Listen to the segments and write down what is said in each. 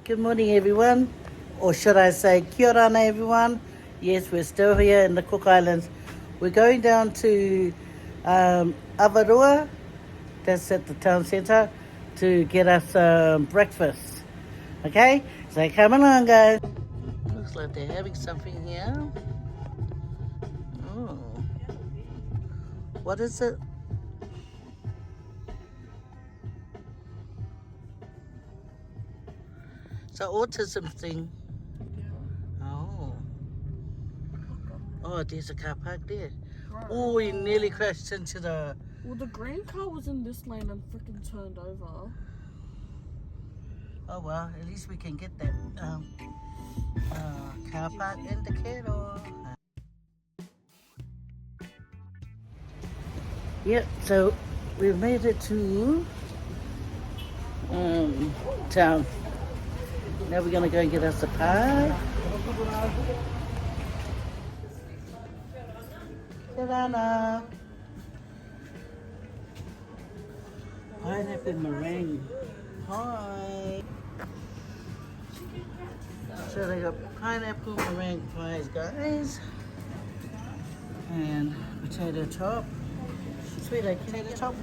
Good morning, everyone. Or should I say, kia orana, everyone. Yes, we're still here in the Cook Islands. We're going down to Avarua, that's at the town centre, to get us breakfast. Okay? So come along, guys. Looks like they're having something here. Oh. What is it? It's an autism thing. Oh. Oh, there's a car park there. Right. Oh, he nearly crashed into the... Well, the green car was in this lane and freaking turned over. Oh, well, at least we can get that car park indicator. Yep, so we've made it to town. Now we're gonna go and get us a pie. Orana. Pineapple meringue. Hi. So they got pineapple meringue pies, guys. And potato top. Sweetie, potato top.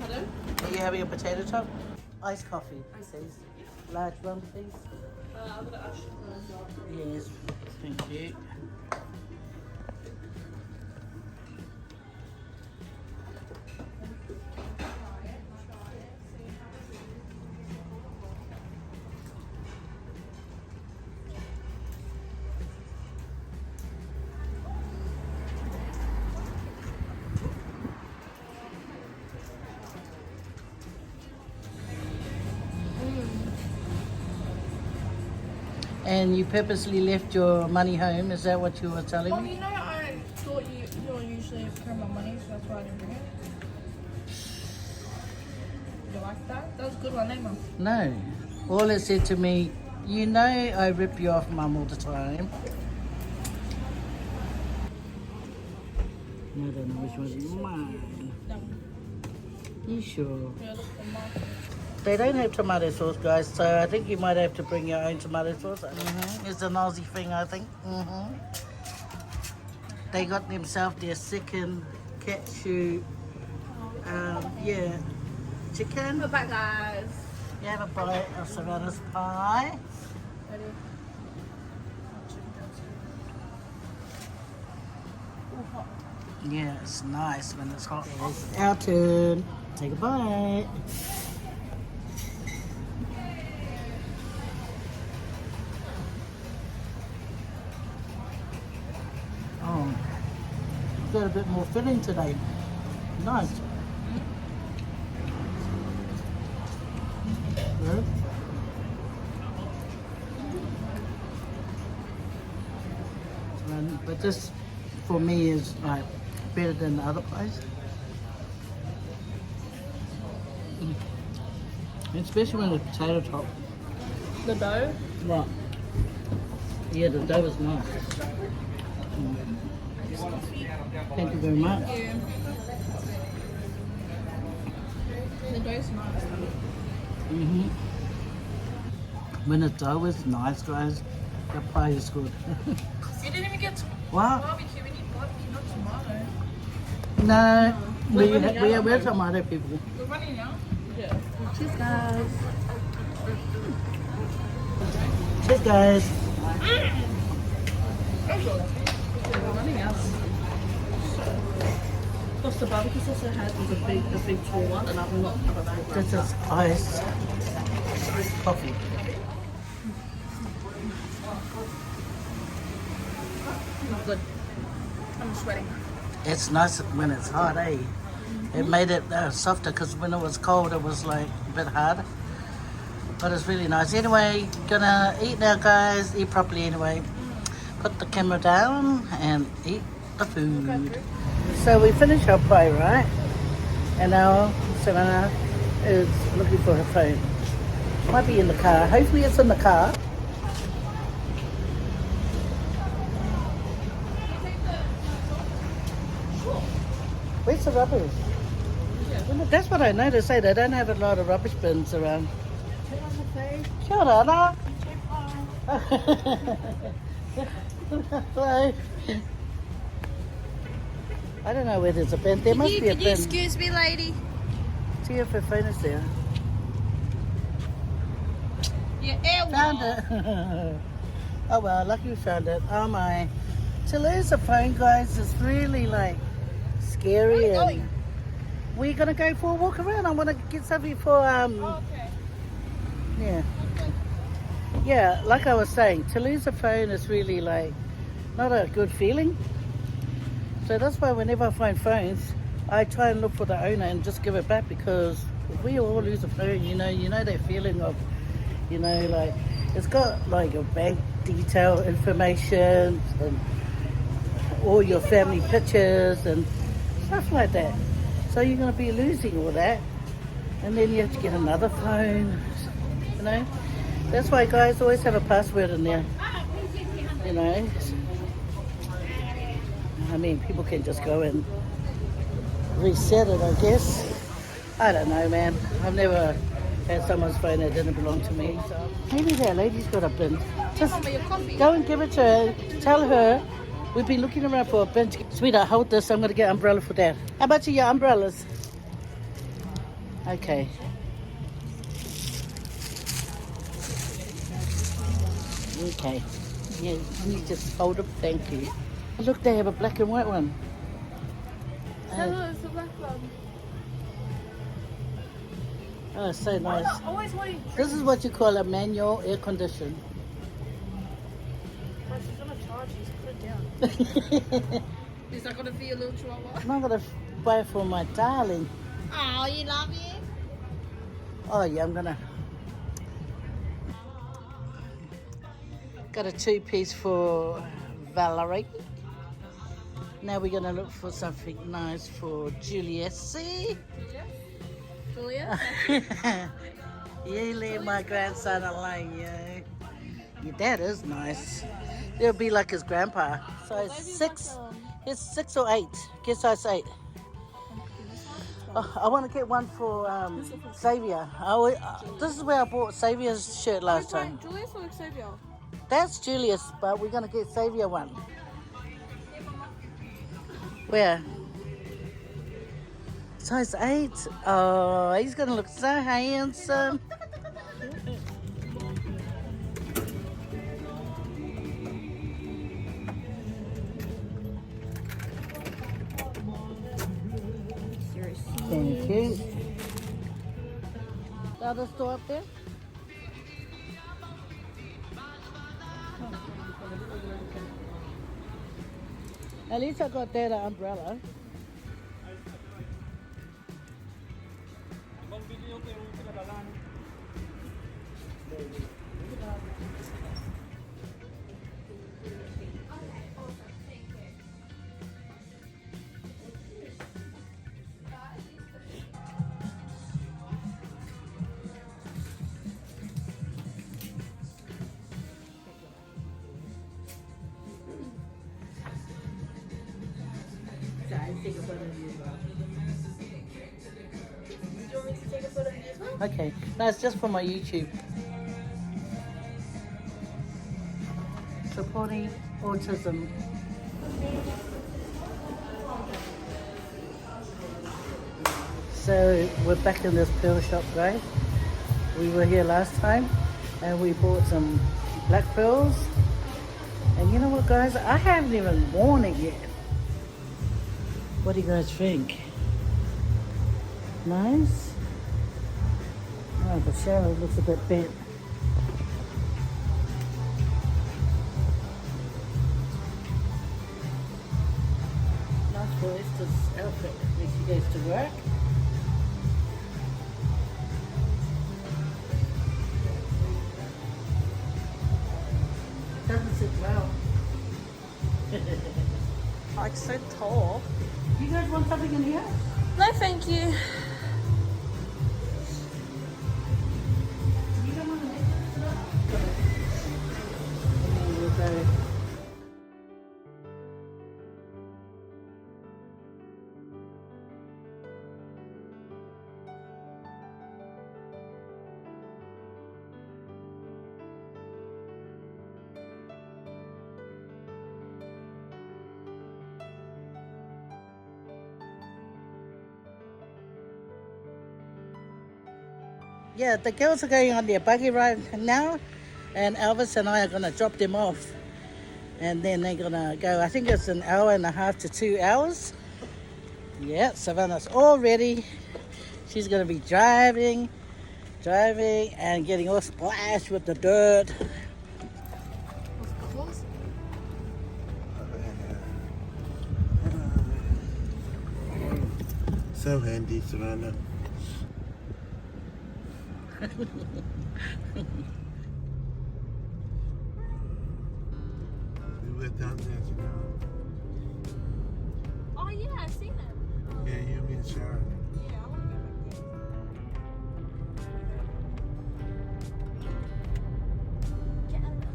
Pardon? Are you having a potato top? Iced coffee, please. Large one, please. I'm gonna ask you. Yes, thank you. And you purposely left your money home, is that what you were telling Oh, me? you know, I thought you usually carry my money, so that's why I didn't bring it. You like that? That was a good one, eh, Mum? No. All it said to me, you know I rip you off, Mum, all the time. I don't know which one's mine. No. You sure? Yeah, look, Mum. They don't have tomato sauce, guys, so I think you might have to bring your own tomato sauce. It's an Aussie thing, I think. They got themselves their second ketchup, chicken. Come back, guys. You have a bite of Savannah's pie. Ready? Yeah, it's nice when it's hot. It's our turn. Take a bite. Oh, got a bit more filling today. Nice. Good. But this, for me, is like better than the other place. Especially when the potato top. The dough? Right. Yeah, the dough is nice. Thank you very much. Thank you. The dough's nice. When the dough is nice, guys, the pie is good. You didn't even get What? barbecue. We need barbecue, not tomato. No, We're running out. we're tomato people. We're running out? Yeah. Cheers, guys. Cheers, guys. We're running out. Plus the barbecue sauce I had was the big tall one, and I'm not. This is iced coffee. Not good. I'm sweating. It's nice when it's hot, eh? It made it softer because when it was cold, it was like a bit hard. But it's really nice. Anyway, gonna eat now, guys. Eat properly anyway. Put the camera down and eat the food. So we finished our pie, right? And now Savannah is looking for her phone. Might be in the car. Hopefully it's in the car. Where's the rubbish? Well, that's what I noticed. They don't have a lot of rubbish bins around. Faye. Kia ora. Check on. Hello. I don't know where there's a bin. There must be a Could you bin. excuse me, lady? See if her phone is there. Yeah, air Found it. Oh well, lucky we found it. Oh my. To lose a phone, guys, is really like scary. Where are you and going? we're gonna go for a walk around. I want to get something for Oh, okay. yeah. Yeah, like I was saying, to lose a phone is really like not a good feeling. So that's why whenever I find phones, I try and look for the owner and just give it back, because if we all lose a phone, you know that feeling of, like it's got like your bank detail information and all your family pictures and stuff like that. So you're going to be losing all that, and then you have to get another phone, you know. That's why guys always have a password in there, you know. I mean, people can just go and reset it, I guess. I don't know, man. I've never had someone's phone that didn't belong to me. So maybe that lady's got a bin. Just go and give it to her. Tell her we've been looking around for a bin. Sweetheart, hold this. I'm going to get an umbrella for that. How about your umbrellas? Okay. Okay. Yeah, you just hold them. Thank you. Look, they have a black and white one. Hello, it's the black one. Oh, so nice. I always wanted. This is what you call a manual air condition. She's gonna charge you, so put it down. Is that gonna be a little chihuahua? I'm not going to buy it for my darling. Oh, you love it? Oh, yeah, I'm going to. Got a 2-piece for Valerie. Now we're going to look for something nice for Juliet. See? Julia? You leave my grandson alone, you. Your dad is nice. It'll be like his grandpa. So it's 6 or 8. Guess size 8. Oh, I want to get one for Xavier. This is where I bought Xavier's shirt last time. Julius or Xavier? That's Julius, but we're going to get Xavier one. Where? Size 8. Oh, he's going to look so handsome. Thank you. The other store up there? At least I got that umbrella. Take a photo of you as well. Do you want me to take a photo of you as well? Okay, no, it's just for my YouTube. Supporting autism. So we're back in this pearl shop, guys. We were here last time and we bought some black pearls. And you know what, guys? I haven't even worn it yet. What do you guys think? Nice? Oh, the shower looks a bit bent. Nice for Esther's outfit when she goes to work. Doesn't sit well. Like so tall. You guys want something in here? No, thank you. You don't want to make it? Yeah, the girls are going on their buggy ride now, and Elvis and I are going to drop them off. And then they're going to go, I think it's an hour and a half to 2 hours. Yeah, Savannah's all ready. She's going to be driving and getting all splashed with the dirt. What's bubbles? So handy, Savannah. We went down there, you know. Oh yeah, I've seen it. Yeah, you and me and Sharon. Yeah, I want to go back there. Get out of there.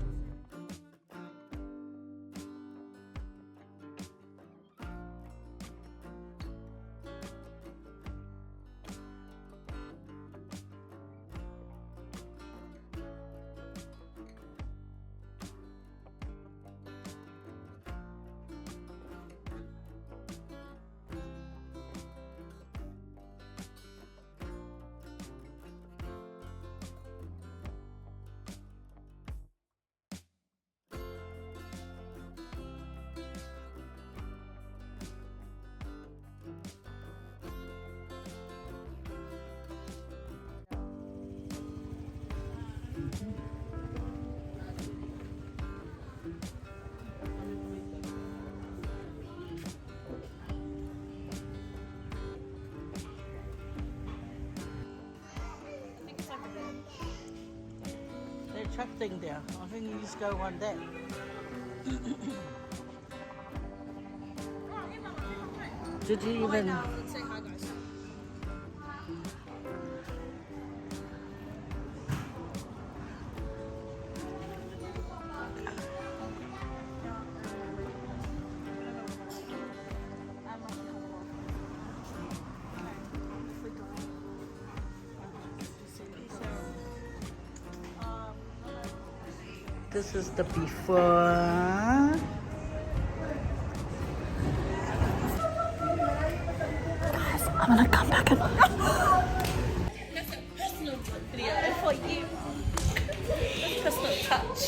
There's a truck thing there. I think you just go one day. Did you even... Let's say hi, guys. This is the before. I'm gonna come back and... That's a personal video for you. Personal touch.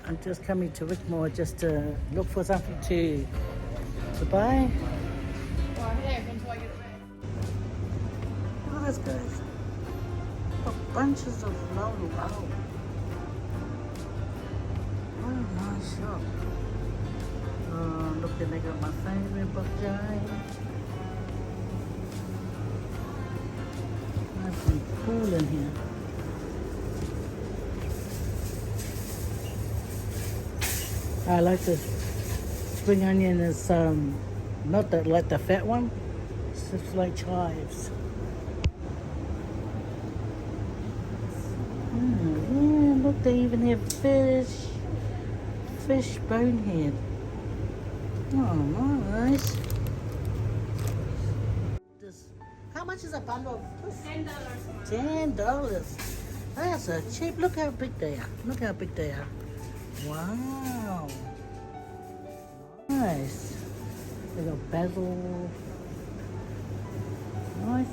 I'm just coming to Wickmore just to look for something to buy. Well, here, until I get it ready. Oh, that's good. Oh, bunches of low. Wow. What a nice shop. Looking like my favorite Buggy. Nice and cool in here. I like the spring onion is not that like the fat one. It's just like chives. Yeah, look, they even have fish bonehead. Oh, nice. How much is a bundle of fish? $10. That's a cheap. Look how big they are. Look how big they are. Wow. Nice. They got basil. Nice.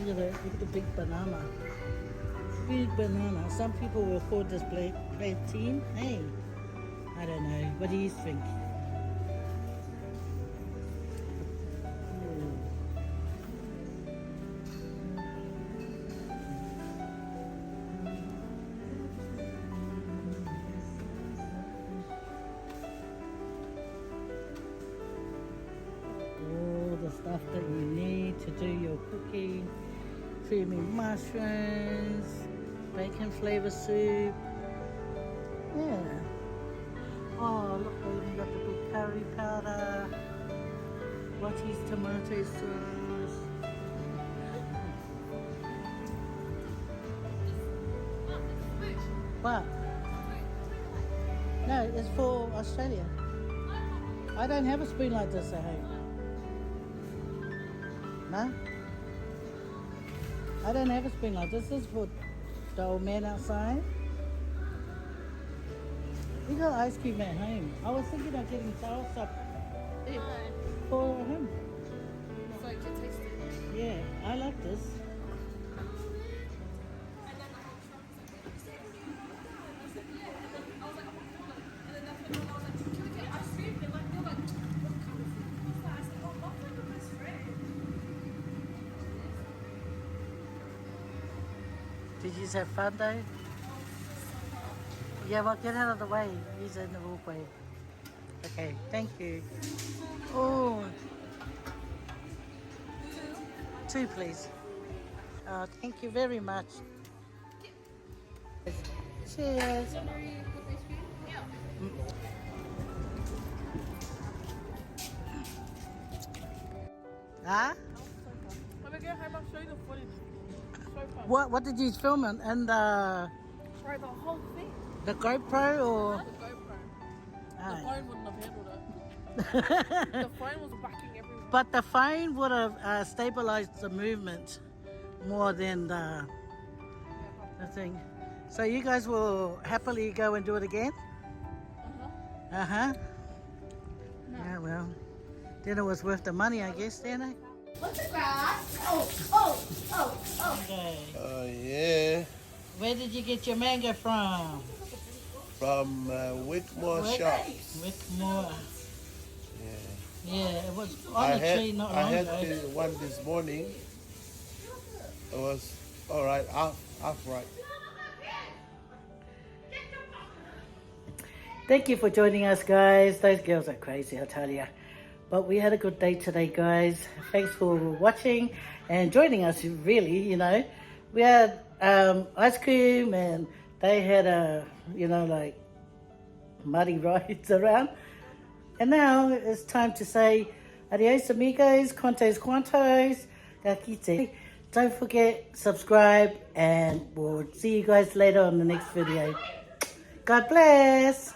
Look at the big banana. Big banana. Some people will call this plantain. Hey, I don't know. What do you think? All the stuff that you need to do your cooking. Creamy mushrooms, bacon flavor soup. Yeah. Oh, look, they even got the big curry powder. Lottie's tomato sauce. What? No, it's for Australia. I don't have a spoon like this at home. No? I don't have a spoon like this. This is for the old man outside. We got ice cream at home. I was thinking of getting soursop for him. So you can taste it. Yeah, I like this. Did you have fun though? Yeah, well, get out of the way. He's in the walkway. Okay, thank you. Oh, 2 please. Thank you very much. Cheers. Huh? When we go home, I'll show you the footage. What did you film in? And Right, the whole thing. the GoPro or? The GoPro. The Aye. phone wouldn't have handled it. The phone was backing everywhere. But the phone would have stabilized the movement more than the thing. So you guys will happily go and do it again? Uh-huh. No. Yeah, well, then it was worth the money, I guess, then, eh? What's the grass? Oh. Okay. Oh, yeah. Where did you get your mango from? From Whitmore Shops. Whitmore. Yeah. Yeah, it was on the tree not I long had ago. the one this morning. It was all right, half right. Thank you for joining us, guys. Those girls are crazy, I tell you. But we had a good day today, guys. Thanks for watching and joining us, really, you know. We had ice cream and they had like muddy rides around. And now it's time to say adios, amigos, contos, quantos, kakite. Don't forget, subscribe, and we'll see you guys later on the next video. God bless.